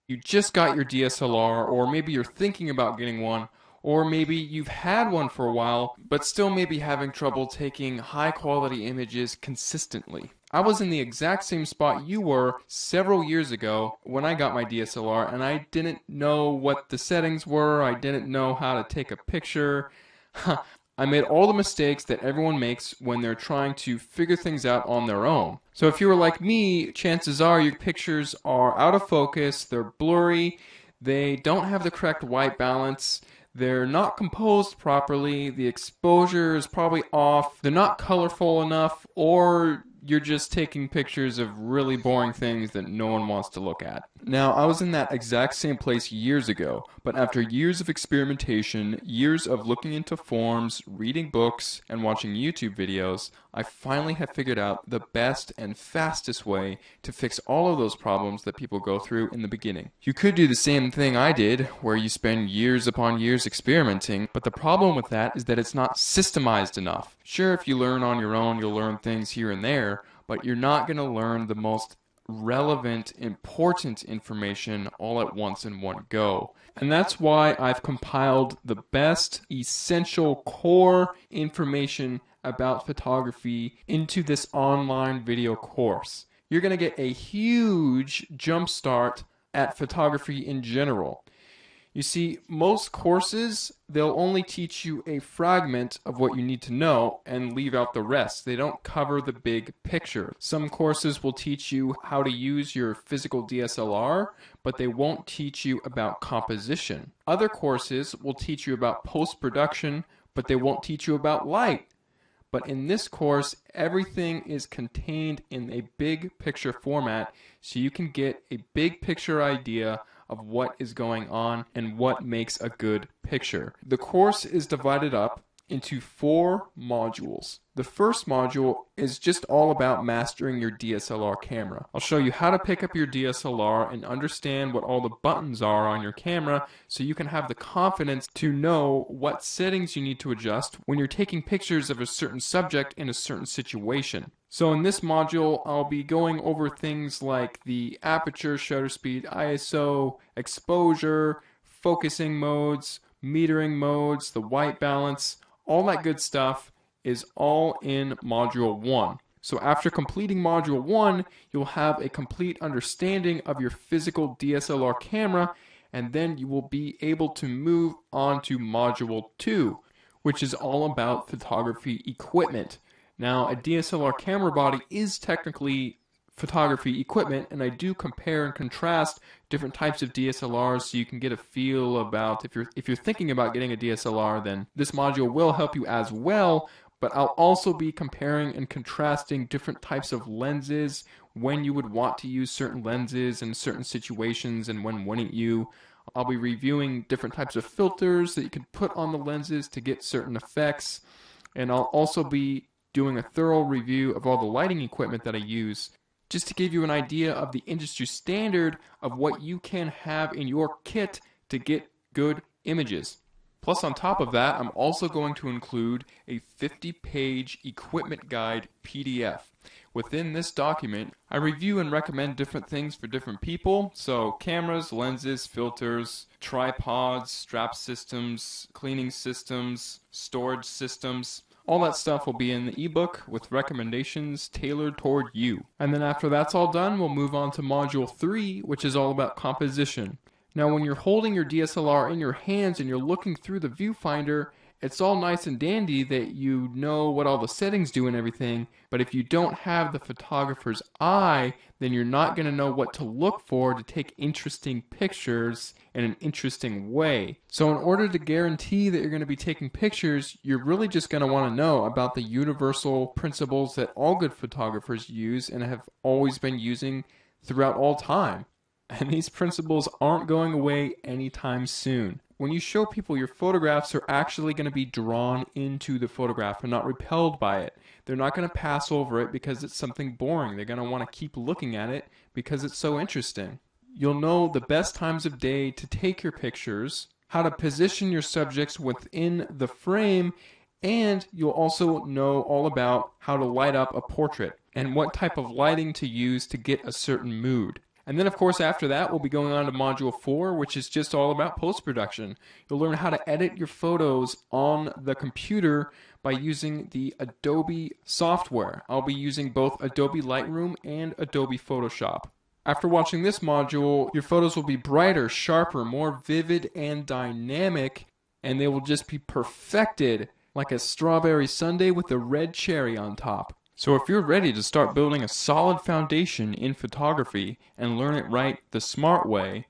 you just got your DSLR, or maybe you're thinking about getting one, or maybe you've had one for a while, but still maybe having trouble taking high quality images consistently. I was in the exact same spot you were several years ago when I got my DSLR, and I didn't know what the settings were, I didn't know how to take a picture. I made all the mistakes that everyone makes when they're trying to figure things out on their own. So if you were like me, chances are your pictures are out of focus, they're blurry, they don't have the correct white balance, they're not composed properly, the exposure is probably off, they're not colorful enough, or you're just taking pictures of really boring things that no one wants to look at. Now, I was in that exact same place years ago, but after years of experimentation, years of looking into forums, reading books, and watching YouTube videos, I finally have figured out the best and fastest way to fix all of those problems that people go through in the beginning. You could do the same thing I did, where you spend years upon years experimenting, but the problem with that is that it's not systemized enough. Sure, if you learn on your own, you'll learn things here and there, but you're not going to learn the most relevant, important information all at once in one go. And that's why I've compiled the best, essential, core information about photography into this online video course. You're going to get a huge jump start at photography in general. You see, most courses, they'll only teach you a fragment of what you need to know and leave out the rest. They don't cover the big picture. Some courses will teach you how to use your physical DSLR, but they won't teach you about composition. Other courses will teach you about post-production, but they won't teach you about light. But in this course, everything is contained in a big picture format, so you can get a big picture idea of what is going on and what makes a good picture. The course is divided up into 4 modules. The first module is just all about mastering your DSLR camera. I'll show you how to pick up your DSLR and understand what all the buttons are on your camera so you can have the confidence to know what settings you need to adjust when you're taking pictures of a certain subject in a certain situation. So in this module, I'll be going over things like the aperture, shutter speed, ISO, exposure, focusing modes, metering modes, the white balance, all that good stuff is all in Module 1. So after completing Module 1, you'll have a complete understanding of your physical DSLR camera, and then you will be able to move on to Module 2, which is all about photography equipment. Now, a DSLR camera body is technically photography equipment, and I do compare and contrast different types of DSLRs so you can get a feel about if you're thinking about getting a DSLR, then this module will help you as well. But I'll also be comparing and contrasting different types of lenses, when you would want to use certain lenses in certain situations and when wouldn't you. I'll be reviewing different types of filters that you can put on the lenses to get certain effects, and I'll also be doing a thorough review of all the lighting equipment that I use, just to give you an idea of the industry standard of what you can have in your kit to get good images. Plus, on top of that, I'm also going to include a 50-page equipment guide PDF. Within this document, I review and recommend different things for different people, so cameras, lenses, filters, tripods, strap systems, cleaning systems, storage systems. All that stuff will be in the ebook with recommendations tailored toward you. And then after that's all done, we'll move on to Module 3, which is all about composition. Now, when you're holding your DSLR in your hands and you're looking through the viewfinder, it's all nice and dandy that you know what all the settings do and everything, but if you don't have the photographer's eye, then you're not going to know what to look for to take interesting pictures in an interesting way. So in order to guarantee that you're going to be taking pictures, you're really just going to want to know about the universal principles that all good photographers use and have always been using throughout all time. And these principles aren't going away anytime soon. When you show people your photographs, they're actually going to be drawn into the photograph and not repelled by it. They're not going to pass over it because it's something boring. They're going to want to keep looking at it because it's so interesting. You'll know the best times of day to take your pictures, how to position your subjects within the frame, and you'll also know all about how to light up a portrait and what type of lighting to use to get a certain mood. And then, of course, after that, we'll be going on to Module 4, which is just all about post-production. You'll learn how to edit your photos on the computer by using the Adobe software. I'll be using both Adobe Lightroom and Adobe Photoshop. After watching this module, your photos will be brighter, sharper, more vivid, and dynamic, and they will just be perfected like a strawberry sundae with a red cherry on top. So if you're ready to start building a solid foundation in photography and learn it right the smart way,